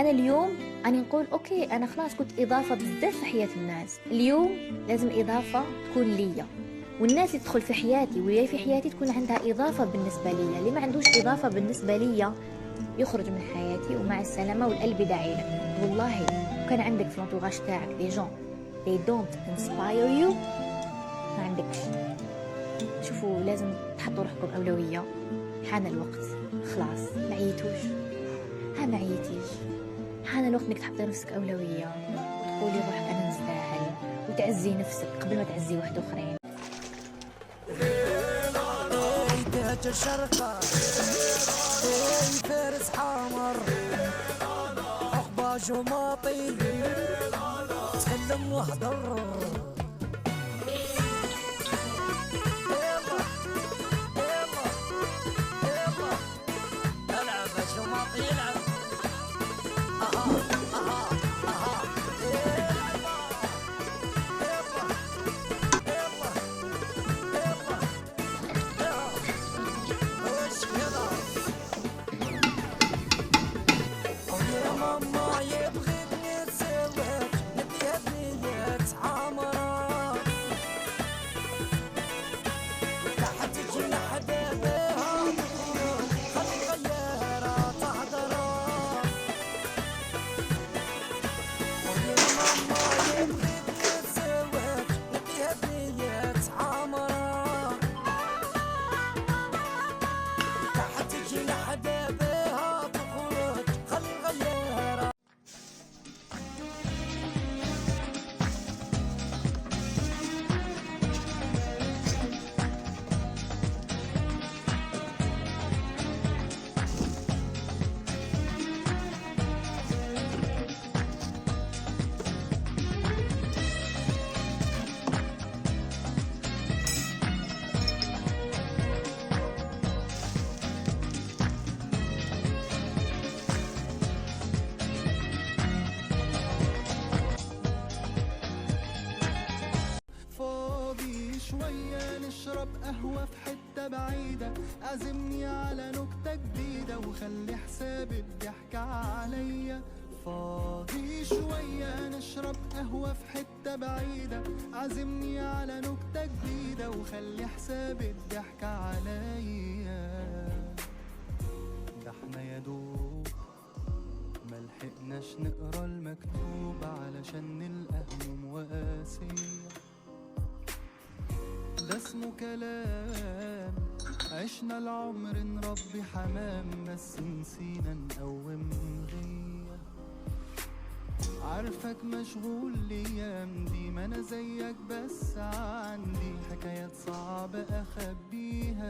انا اليوم اني نقول اوكي انا خلاص كنت اضافه بزاف في حياه الناس، اليوم لازم اضافه تكون ليا، والناس اللي تدخل في حياتي واللي في حياتي تكون عندها اضافه بالنسبه ليا. اللي ما عندوش اضافه بالنسبه ليا يخرج من حياتي ومع السلامه، والقلب يدعي لك. والله كان عندك في الانتوراج تاعك دي جون they don't inspire you، ما عندكش. شوفوا لازم تحطوا روحكم اولويه. حان الوقت، خلاص ما عييتوش، ما عييتيش، حان الوقت انك تحطي نفسك اولويه وتقولي روحك انا نستاهل، وتعزي نفسك قبل ما تعزي واحد اخرين. الشرقة فارس حمر عقبة جماطي تكلم واهدر شوية نشرب قهوة في حتة بعيدة، عزمني على نكتة جديدة وخلي حساب الضحك عليا. فاضي شوية نشرب قهوة في حتة بعيدة، عزمني على نكتة جديدة وخلي حساب الضحك عليا. ده احنا يا دوب ملحقناش نقرا المكتوب علشان نلقى هموم وقاسية. ده اسمه كلام، عشنا العمر نربي حمام بس نسينا نقوم غية. عارفك مشغول الايام دي، ما انا زيك بس عندي حكايات صعبة اخبيها.